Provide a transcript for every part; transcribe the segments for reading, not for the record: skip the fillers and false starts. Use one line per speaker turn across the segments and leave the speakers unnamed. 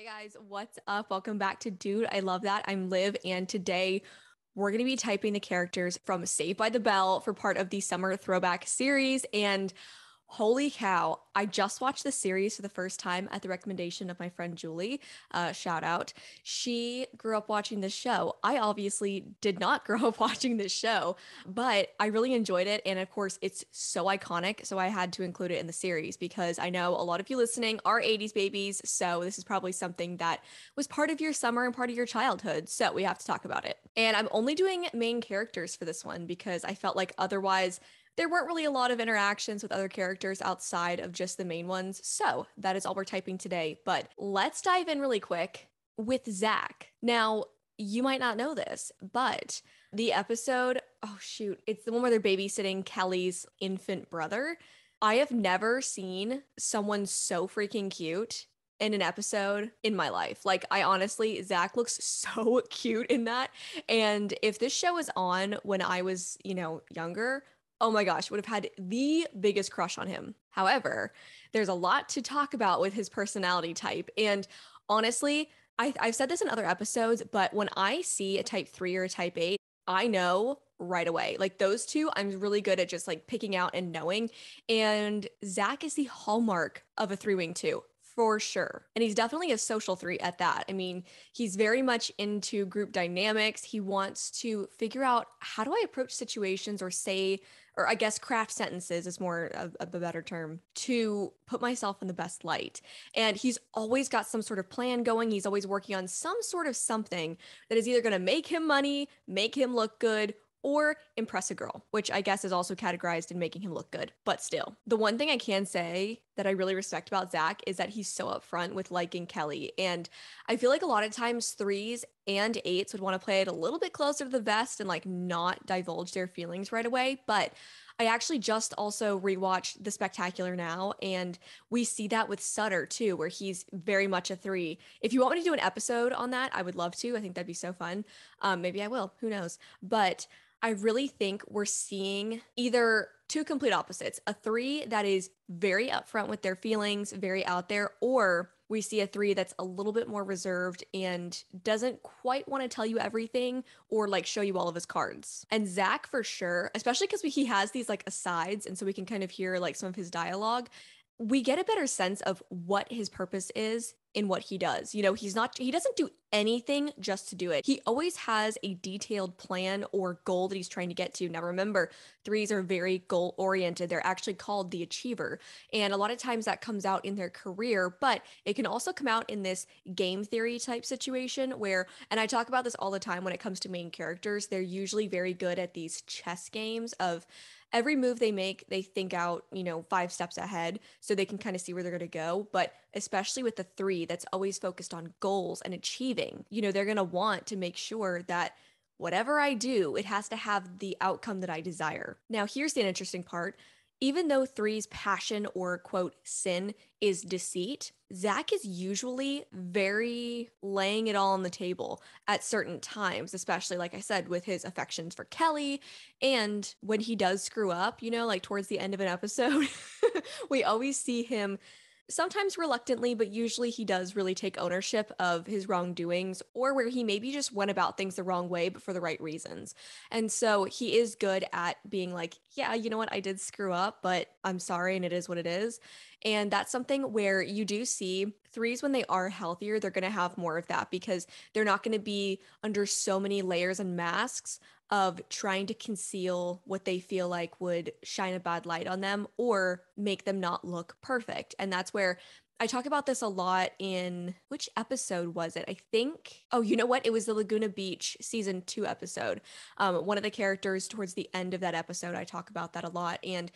Hey guys, what's up? Welcome back to Dude, I Love That. I'm Liv, and today we're going to be typing the characters from Saved by the Bell for part of the summer throwback series. And holy cow, I just watched the series for the first time at the recommendation of my friend Julie. Shout out. She grew up watching this show. I obviously did not grow up watching this show, but I really enjoyed it. And of course, it's so iconic. So I had to include it in the series because I know a lot of you listening are 80s babies. So this is probably something that was part of your summer and part of your childhood. So we have to talk about it. And I'm only doing main characters for this one because I felt like otherwise there weren't really a lot of interactions with other characters outside of just the main ones. So that is all we're typing today. But let's dive in really quick with Zach. Now, you might not know this, but the episode, oh shoot, it's the one where they're babysitting Kelly's infant brother. I have never seen someone so freaking cute in an episode in my life. Like, I honestly, Zach looks so cute in that. And if this show was on when I was, younger, oh my gosh, would have had the biggest crush on him. However, there's a lot to talk about with his personality type. And honestly, I've said this in other episodes, but when I see a type 3 or a type 8, I know right away. Like those two, I'm really good at just like picking out and knowing. And Zach is the hallmark of a three wing two. For sure. And he's definitely a social three at that. I mean, he's very much into group dynamics. He wants to figure out how do I approach situations or say, or I guess craft sentences is more of a better term, to put myself in the best light. And he's always got some sort of plan going. He's always working on some sort of something that is either going to make him money, make him look good, or impress a girl, which I guess is also categorized in making him look good. But still, the one thing I can say that I really respect about Zach is that he's so upfront with liking Kelly. And I feel like a lot of times threes and eights would want to play it a little bit closer to the vest and like not divulge their feelings right away. But I actually just also rewatched The Spectacular Now, and we see that with Sutter too, where he's very much a three. If you want me to do an episode on that, I would love to. I think that'd be so fun. Maybe I will. Who knows? But I really think we're seeing either two complete opposites, a three that is very upfront with their feelings, very out there, or we see a three that's a little bit more reserved and doesn't quite want to tell you everything or like show you all of his cards. And Zach, for sure, especially because he has these like asides, and so we can kind of hear like some of his dialogue, we get a better sense of what his purpose is in what he does. He doesn't do anything just to do it. He always has a detailed plan or goal that he's trying to get to. Now, remember, threes are very goal oriented. They're actually called the achiever. And a lot of times that comes out in their career, but it can also come out in this game theory type situation where, and I talk about this all the time when it comes to main characters, they're usually very good at these chess games of every move they make, they think out, 5 steps ahead so they can kind of see where they're going to go. But especially with the three that's always focused on goals and achieving, they're going to want to make sure that whatever I do, it has to have the outcome that I desire. Now, here's the interesting part. Even though three's passion or quote sin is deceit, Zach is usually very laying it all on the table at certain times, especially like I said, with his affections for Kelly. And when he does screw up, like towards the end of an episode, we always see him sometimes reluctantly, but usually he does really take ownership of his wrongdoings or where he maybe just went about things the wrong way, but for the right reasons. And so he is good at being like, yeah, you know what, I did screw up, but I'm sorry and it is what it is. And that's something where you do see threes when they are healthier, they're going to have more of that because they're not going to be under so many layers and masks of trying to conceal what they feel like would shine a bad light on them or make them not look perfect. And that's where I talk about this a lot in which episode was it? I think, oh, you know what? It was the Laguna Beach season 2 episode. One of the characters towards the end of that episode, I talk about that a lot. And,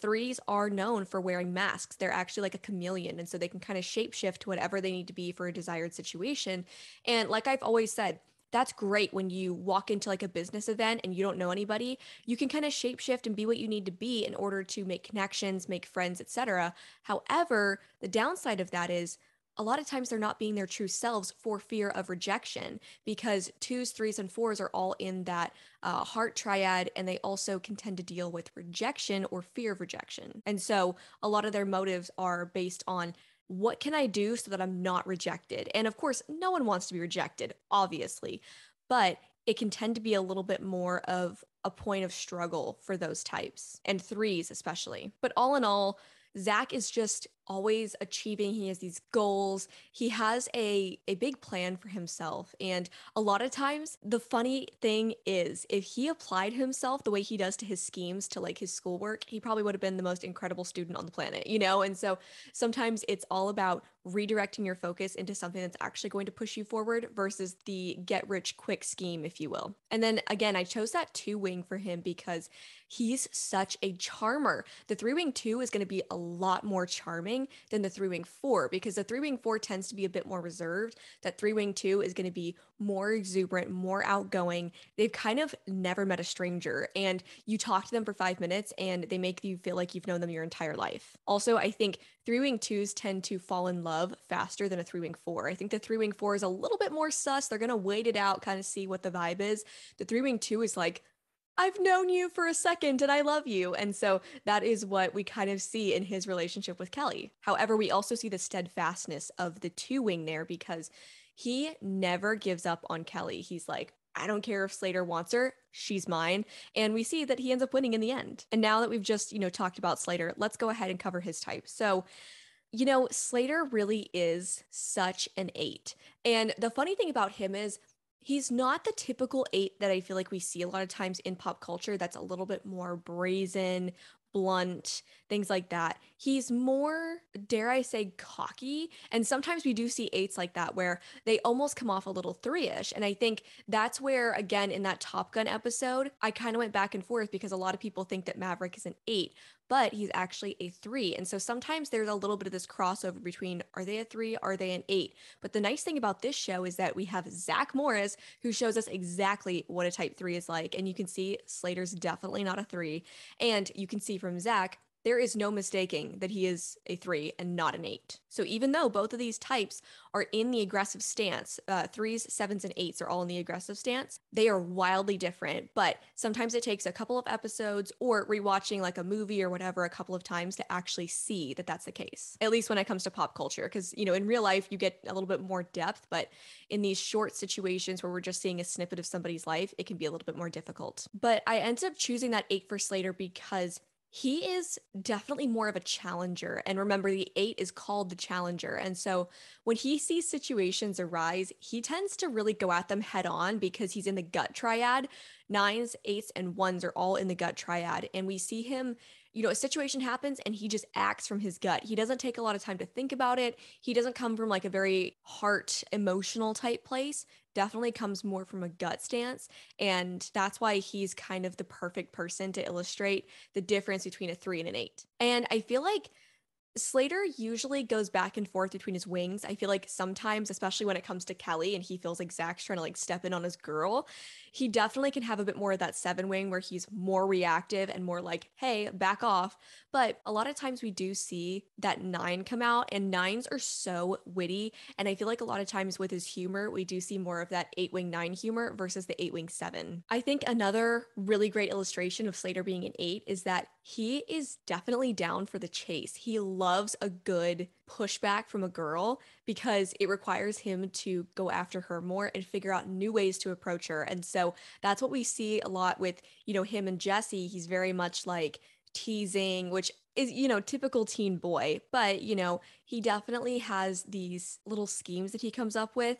threes are known for wearing masks. They're actually like a chameleon. And so they can kind of shapeshift to whatever they need to be for a desired situation. And like I've always said, that's great when you walk into like a business event and you don't know anybody. You can kind of shapeshift and be what you need to be in order to make connections, make friends, etc. However, the downside of that is a lot of times they're not being their true selves for fear of rejection because twos, threes, and fours are all in that heart triad, and they also can tend to deal with rejection or fear of rejection. And so a lot of their motives are based on what can I do so that I'm not rejected? And of course, no one wants to be rejected, obviously, but it can tend to be a little bit more of a point of struggle for those types and threes, especially. But all in all, Zach is just always achieving. He has these goals. He has a big plan for himself. And a lot of times, the funny thing is, if he applied himself the way he does to his schemes, to like his schoolwork, he probably would have been the most incredible student on the planet, you know? And so sometimes it's all about redirecting your focus into something that's actually going to push you forward versus the get rich quick scheme, if you will. And then again, I chose that two wing for him because he's such a charmer. The three wing two is going to be a lot more charming than the three wing four because the three wing four tends to be a bit more reserved. That three wing two is going to be more exuberant, more outgoing. They've kind of never met a stranger, and you talk to them for 5 minutes and they make you feel like you've known them your entire life. Also, I think three wing twos tend to fall in love faster than a three wing four. I think the three wing four is a little bit more sus. They're going to wait it out, kind of see what the vibe is. The three wing two is like, I've known you for a second and I love you. And so that is what we kind of see in his relationship with Kelly. However, we also see the steadfastness of the two wing there because he never gives up on Kelly. He's like, I don't care if Slater wants her, she's mine. And we see that he ends up winning in the end. And now that we've just, talked about Slater, let's go ahead and cover his type. So, Slater really is such an eight. And the funny thing about him is he's not the typical eight that I feel like we see a lot of times in pop culture that's a little bit more brazen, blunt, things like that. He's more, dare I say, cocky. And sometimes we do see eights like that where they almost come off a little three-ish. And I think that's where, again, in that Top Gun episode, I kind of went back and forth because a lot of people think that Maverick is an eight, but he's actually a three. And so sometimes there's a little bit of this crossover between are they a three, are they an eight? But the nice thing about this show is that we have Zach Morris, who shows us exactly what a type three is like. And you can see Slater's definitely not a three. And you can see from Zach, there is no mistaking that he is a three and not an eight. So even though both of these types are in the aggressive stance, threes, sevens, and eights are all in the aggressive stance, they are wildly different. But sometimes it takes a couple of episodes or rewatching like a movie or whatever a couple of times to actually see that that's the case. At least when it comes to pop culture, because in real life you get a little bit more depth, but in these short situations where we're just seeing a snippet of somebody's life, it can be a little bit more difficult. But I ended up choosing that eight for Slater because he is definitely more of a challenger. And remember, the eight is called the challenger. And so when he sees situations arise, he tends to really go at them head on because he's in the gut triad. Nines, eights, and ones are all in the gut triad. And we see him, a situation happens and he just acts from his gut. He doesn't take a lot of time to think about it. He doesn't come from like a very heart emotional type place. Definitely comes more from a gut stance. And that's why he's kind of the perfect person to illustrate the difference between a three and an eight. And I feel like Slater usually goes back and forth between his wings. I feel like sometimes, especially when it comes to Kelly and he feels like Zach's trying to like step in on his girl, he definitely can have a bit more of that seven wing where he's more reactive and more like, hey, back off. But a lot of times we do see that nine come out, and nines are so witty. And I feel like a lot of times with his humor, we do see more of that eight wing nine humor versus the eight wing seven. I think another really great illustration of Slater being an eight is that he is definitely down for the chase. He loves a good pushback from a girl because it requires him to go after her more and figure out new ways to approach her. And so that's what we see a lot with, him and Jessie. He's very much like teasing, which is, typical teen boy, but, he definitely has these little schemes that he comes up with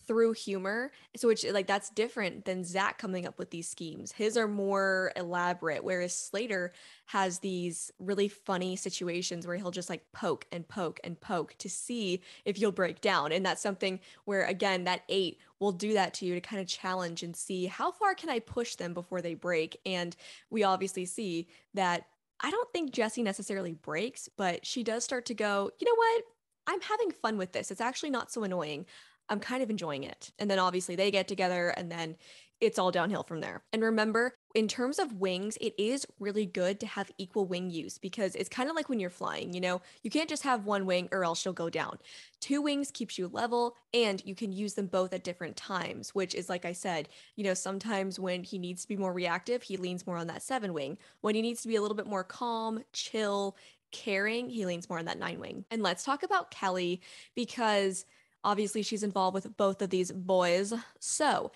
through humor. So which like that's different than Zach coming up with these schemes. His are more elaborate, whereas Slater has these really funny situations where he'll just like poke and poke and poke to see if you'll break down. And that's something where again that eight will do that to you to kind of challenge and see how far can I push them before they break. And we obviously see that I don't think Jessie necessarily breaks, but she does start to go, you know what? I'm having fun with this. It's actually not so annoying. I'm kind of enjoying it. And then obviously they get together and then it's all downhill from there. And remember, in terms of wings, it is really good to have equal wing use because it's kind of like when you're flying, you can't just have one wing or else you'll go down. Two wings keeps you level and you can use them both at different times, which is like I said, sometimes when he needs to be more reactive, he leans more on that seven wing. When he needs to be a little bit more calm, chill, caring, he leans more on that 9 wing. And let's talk about Kelly because obviously she's involved with both of these boys. So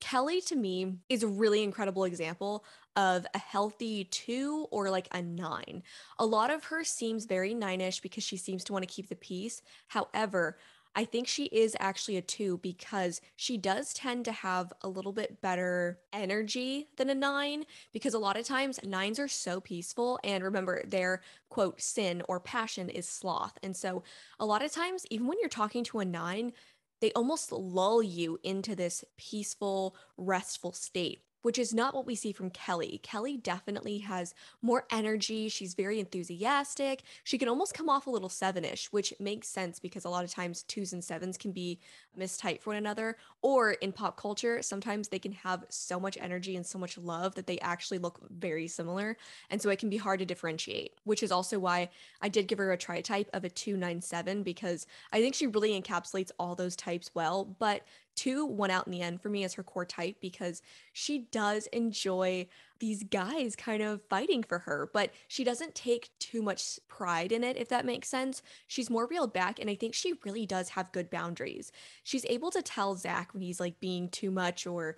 Kelly to me is a really incredible example of a healthy 2 or like a 9. A lot of her seems very 9ish because she seems to want to keep the peace. However, I think she is actually a 2 because she does tend to have a little bit better energy than a 9 because a lot of times 9s are so peaceful, and remember their quote sin or passion is sloth. And so a lot of times even when you're talking to a 9, they almost lull you into this peaceful, restful state, which is not what we see from Kelly. Kelly definitely has more energy. She's very enthusiastic. She can almost come off a little 7ish, which makes sense because a lot of times 2s and 7s can be mistyped for one another. Or in pop culture, sometimes they can have so much energy and so much love that they actually look very similar. And so it can be hard to differentiate, which is also why I did give her a tritype of a 297 because I think she really encapsulates all those types well. But 2 won out in the end for me as her core type because she does enjoy these guys kind of fighting for her, but she doesn't take too much pride in it, if that makes sense. She's more reeled back, and I think she really does have good boundaries. She's able to tell Zach when he's like being too much or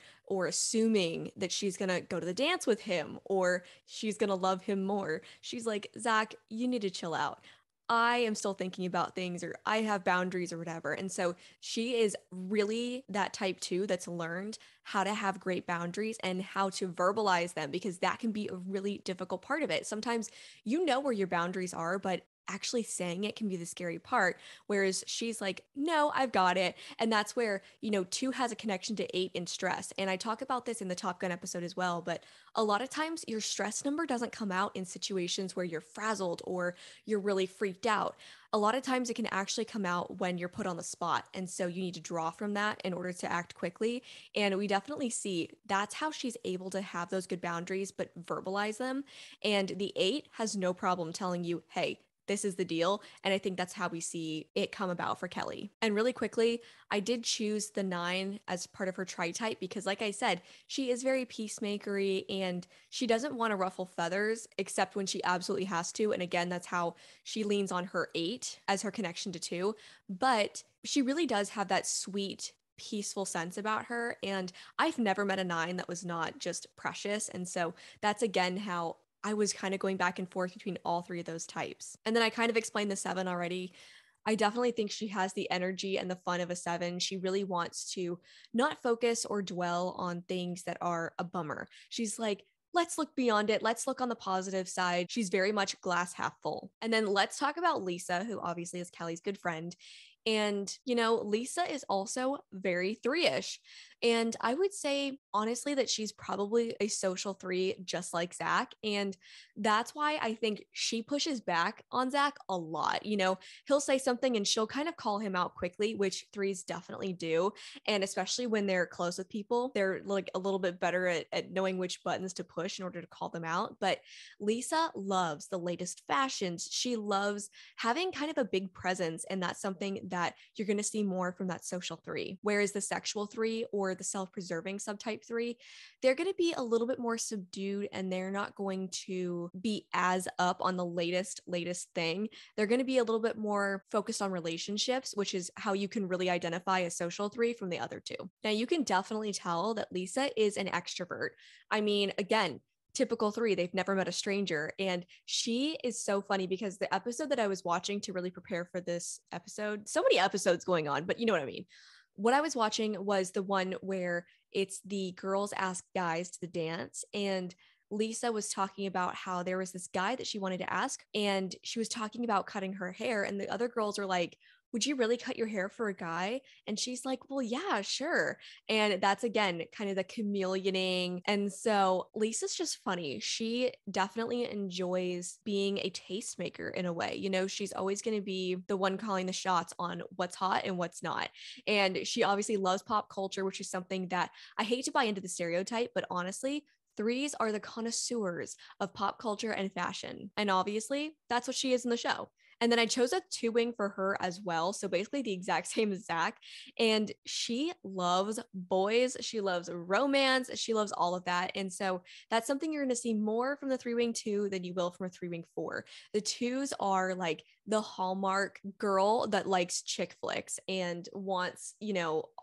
assuming that she's gonna go to the dance with him or she's gonna love him more. She's like, Zach, you need to chill out. I am still thinking about things or I have boundaries or whatever. And so she is really that type 2 that's learned how to have great boundaries and how to verbalize them because that can be a really difficult part of it. Sometimes you know where your boundaries are, but actually saying it can be the scary part. Whereas she's like, no, I've got it. And that's where, 2 has a connection to 8 in stress. And I talk about this in the Top Gun episode as well. But a lot of times your stress number doesn't come out in situations where you're frazzled or you're really freaked out. A lot of times it can actually come out when you're put on the spot. And so you need to draw from that in order to act quickly. And we definitely see that's how she's able to have those good boundaries, but verbalize them. And the 8 has no problem telling you, hey, this is the deal. And I think that's how we see it come about for Kelly. And really quickly, I did choose the 9 as part of her tri-type because, like I said, she is very peacemakery and she doesn't want to ruffle feathers except when she absolutely has to. And again, that's how she leans on her 8 as her connection to 2. But she really does have that sweet, peaceful sense about her. And I've never met a 9 that was not just precious. And so that's again how I was kind of going back and forth between all 3 of those types. And then I kind of explained the 7 already. I definitely think she has the energy and the fun of a 7. She really wants to not focus or dwell on things that are a bummer. She's like, let's look beyond it. Let's look on the positive side. She's very much glass half full. And then let's talk about Lisa, who obviously is Kelly's good friend. And, Lisa is also very 3ish. And I would say, honestly, that she's probably a social 3, just like Zach. And that's why I think she pushes back on Zach a lot. He'll say something and she'll kind of call him out quickly, which 3s definitely do. And especially when they're close with people, they're like a little bit better at knowing which buttons to push in order to call them out. But Lisa loves the latest fashions. She loves having kind of a big presence. And that's something that you're going to see more from that social 3. Whereas the sexual 3 or the self-preserving subtype 3, they're going to be a little bit more subdued and they're not going to be as up on the latest thing. They're going to be a little bit more focused on relationships, which is how you can really identify a social 3 from the other 2. Now, you can definitely tell that Lisa is an extrovert. I mean, again, typical 3, they've never met a stranger. And she is so funny because the episode that I was watching to really prepare for this episode, so many episodes going on, but you know what I mean. What I was watching was the one where it's the girls ask guys to the dance, and Lisa was talking about how there was this guy that she wanted to ask, and she was talking about cutting her hair, and the other girls are like, would you really cut your hair for a guy? And she's like, well, yeah, sure. And that's again, kind of the chameleoning. And so Lisa's just funny. She definitely enjoys being a tastemaker in a way. She's always going to be the one calling the shots on what's hot and what's not. And she obviously loves pop culture, which is something that I hate to buy into the stereotype, but honestly, 3s are the connoisseurs of pop culture and fashion. And obviously, that's what she is in the show. And then I chose a 2-wing for her as well. So basically the exact same as Zach. And she loves boys. She loves romance. She loves all of that. And so that's something you're going to see more from the 3-wing 2 than you will from a 3-wing 4. The 2s are like the hallmark girl that likes chick flicks and wants,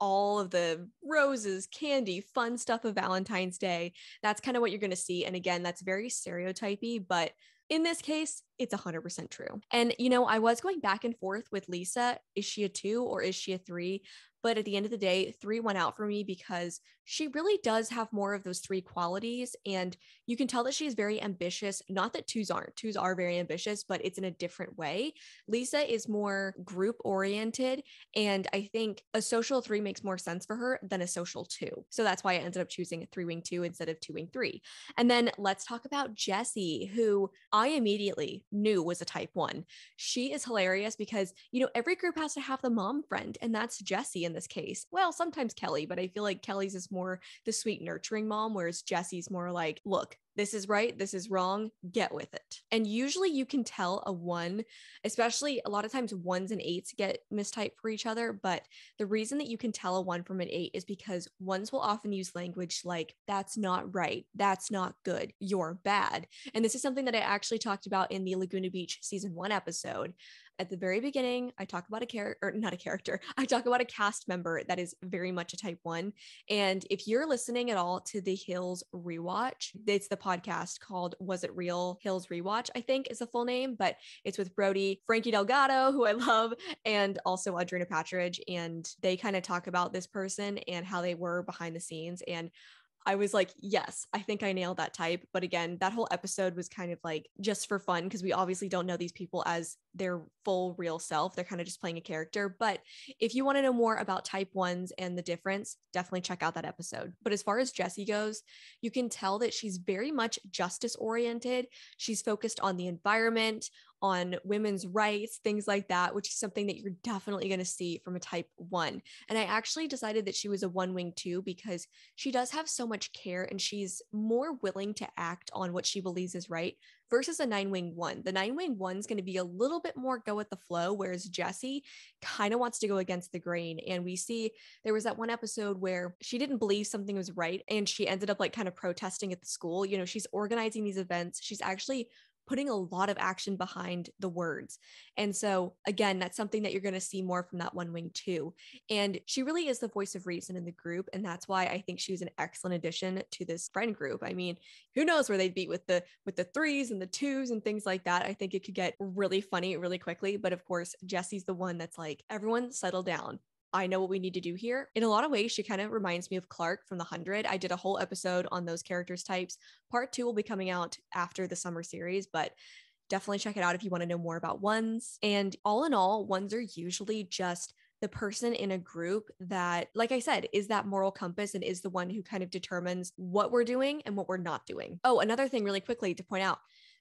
all of the roses, candy, fun stuff of Valentine's Day. That's kind of what you're going to see. And again, that's very stereotypy, but in this case, it's 100% true. And, I was going back and forth with Lisa. Is she a 2 or is she a 3? But at the end of the day, 3 went out for me because she really does have more of those 3 qualities. And you can tell that she's very ambitious. Not that 2s aren't. 2s are very ambitious, but it's in a different way. Lisa is more group oriented. And I think a social 3 makes more sense for her than a social 2. So that's why I ended up choosing a 3-wing 2 instead of 2-wing 3. And then let's talk about Jessie, who I immediately knew was a type 1. She is hilarious because, every group has to have the mom friend, and that's Jessie in this case. Well, sometimes Kelly, but I feel like Kelly's is more the sweet, nurturing mom, whereas Jessie's more like, look, this is right, this is wrong, get with it. And usually you can tell a 1, especially a lot of times 1s and 8s get mistyped for each other. But the reason that you can tell a 1 from an 8 is because 1s will often use language like, that's not right, that's not good, you're bad. And this is something that I actually talked about in the Laguna Beach season 1 episode. At the very beginning, I talk about I talk about a cast member that is very much a type 1. And if you're listening at all to the Hills rewatch, it's the podcast called Was It Real? Hills Rewatch, I think is the full name, but it's with Brody, Frankie Delgado, who I love, and also Adrena Patridge. And they kind of talk about this person and how they were behind the scenes. And I was like, yes, I think I nailed that type. But again, that whole episode was kind of like just for fun because we obviously don't know these people as their full real self. They're kind of just playing a character. But if you want to know more about type 1s and the difference, definitely check out that episode. But as far as Jessie goes, you can tell that she's very much justice oriented. She's focused on the environment, on women's rights, things like that, which is something that you're definitely going to see from a type 1. And I actually decided that she was a 1-wing 2 because she does have so much care and she's more willing to act on what she believes is right versus a 9-wing 1. The 9-wing 1 is going to be a little bit more go with the flow, whereas Jessie kind of wants to go against the grain. And we see there was that one episode where she didn't believe something was right and she ended up like kind of protesting at the school. She's organizing these events. She's actually putting a lot of action behind the words. And so again, that's something that you're going to see more from that 1-wing 2. And she really is the voice of reason in the group. And that's why I think she was an excellent addition to this friend group. I mean, who knows where they'd be with the 3s and the 2s and things like that. I think it could get really funny really quickly. But of course, Jessie's the one that's like, everyone settle down. I know what we need to do here. In a lot of ways, she kind of reminds me of Clark from The 100. I did a whole episode on those characters types. Part 2 will be coming out after the summer series, but definitely check it out if you want to know more about 1s. And all in all, 1s are usually just the person in a group that, like I said, is that moral compass and is the one who kind of determines what we're doing and what we're not doing. Oh, another thing really quickly to point out,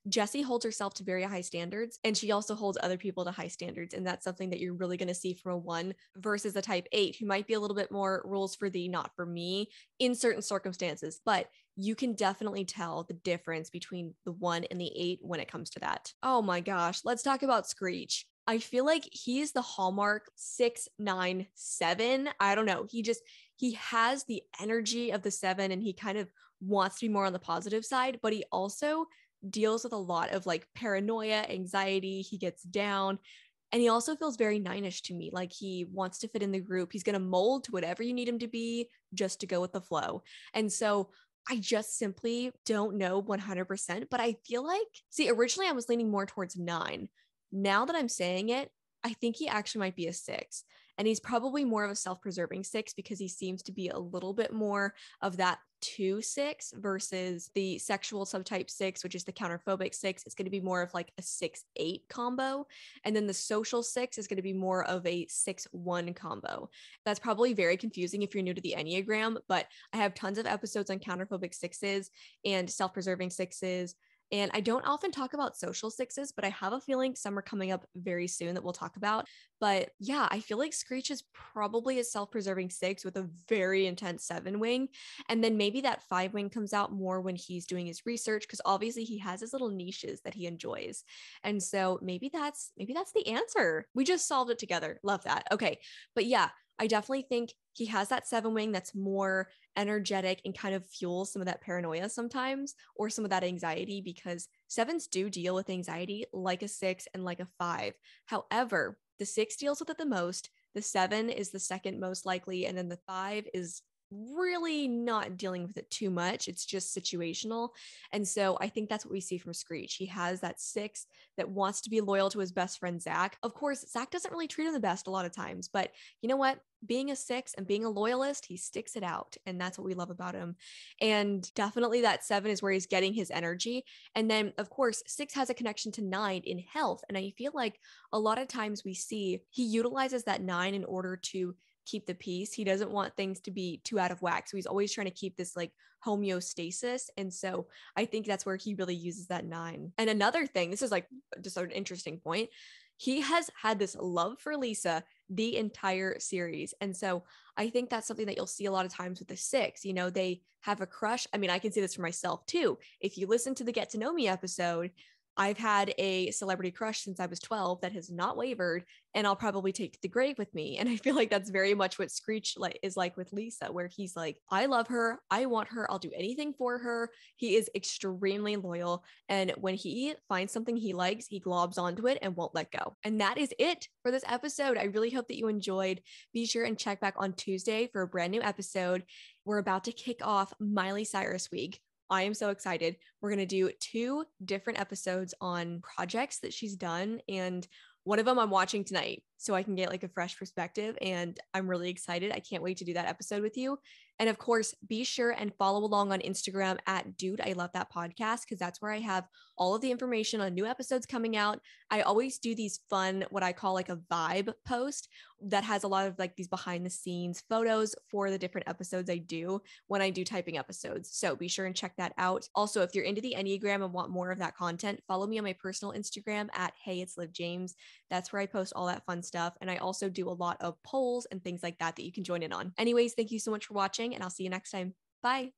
Jessie holds herself to very high standards, and she also holds other people to high standards. And that's something that you're really going to see from a 1 versus a type 8, who might be a little bit more rules for thee, not for me in certain circumstances. But you can definitely tell the difference between the 1 and the 8 when it comes to that. Oh my gosh, let's talk about Screech. I feel like he's the hallmark 6, 9, 7. I don't know. He has the energy of the 7 and he kind of wants to be more on the positive side, but he also deals with a lot of like paranoia, anxiety. He gets down and he also feels very 9ish to me. Like he wants to fit in the group. He's going to mold to whatever you need him to be just to go with the flow. And so I just simply don't know 100%, but I feel like, originally I was leaning more towards 9. Now that I'm saying it, I think he actually might be a 6. And he's probably more of a self-preserving 6 because he seems to be a little bit more of that 2-6 versus the sexual subtype 6, which is the counterphobic 6. It's going to be more of like a 6-8 combo. And then the social 6 is going to be more of a 6-1 combo. That's probably very confusing if you're new to the Enneagram, but I have tons of episodes on counterphobic 6s and self-preserving 6s And I don't often talk about social sixes, but I have a feeling some are coming up very soon that we'll talk about. But yeah, I feel like Screech is probably a self-preserving six with a very intense seven wing. And then maybe that five wing comes out more when he's doing his research, because obviously he has his little niches that he enjoys. And so maybe that's the answer. We just solved it together. Love that. Okay. But yeah, I definitely think he has that seven wing that's more energetic and kind of fuels some of that paranoia sometimes, or some of that anxiety, because sevens do deal with anxiety like a six and like a five. However, the six deals with it the most. The seven is the second most likely. And then the five is really not dealing with it too much. It's just situational. And so I think that's what we see from Screech. He has that six that wants to be loyal to his best friend, Zach. Of course, Zach doesn't really treat him the best a lot of times, but you know what? Being a six and being a loyalist, he sticks it out. And that's what we love about him. And definitely that seven is where he's getting his energy. And then, of course, six has a connection to nine in health. And I feel like a lot of times we see he utilizes that nine in order to keep the peace. He doesn't want things to be too out of whack. So he's always trying to keep this like homeostasis. And so I think that's where he really uses that nine. And another thing, this is like just an interesting point. He has had this love for Lisa the entire series. And so I think that's something that you'll see a lot of times with the six. You know, they have a crush. I mean, I can see this for myself too. If you listen to the Get to Know Me episode, I've had a celebrity crush since I was 12 that has not wavered, and I'll probably take to the grave with me. And I feel like that's very much what Screech is like with Lisa, where he's like, I love her. I want her. I'll do anything for her. He is extremely loyal. And when he finds something he likes, he globs onto it and won't let go. And that is it for this episode. I really hope that you enjoyed. Be sure and check back on Tuesday for a brand new episode. We're about to kick off Miley Cyrus week. I am so excited. We're going to do 2 different episodes on projects that she's done. And one of them I'm watching tonight so I can get like a fresh perspective. And I'm really excited. I can't wait to do that episode with you. And of course, be sure and follow along on Instagram at Dude, I Love That Podcast, because that's where I have all of the information on new episodes coming out. I always do these fun, what I call like a vibe post that has a lot of like these behind the scenes photos for the different episodes I do when I do typing episodes. So be sure and check that out. Also, if you're into the Enneagram and want more of that content, follow me on my personal Instagram at Hey, it's Liv James. That's where I post all that fun stuff. And I also do a lot of polls and things like that that you can join in on. Anyways, thank you so much for watching, and I'll see you next time. Bye.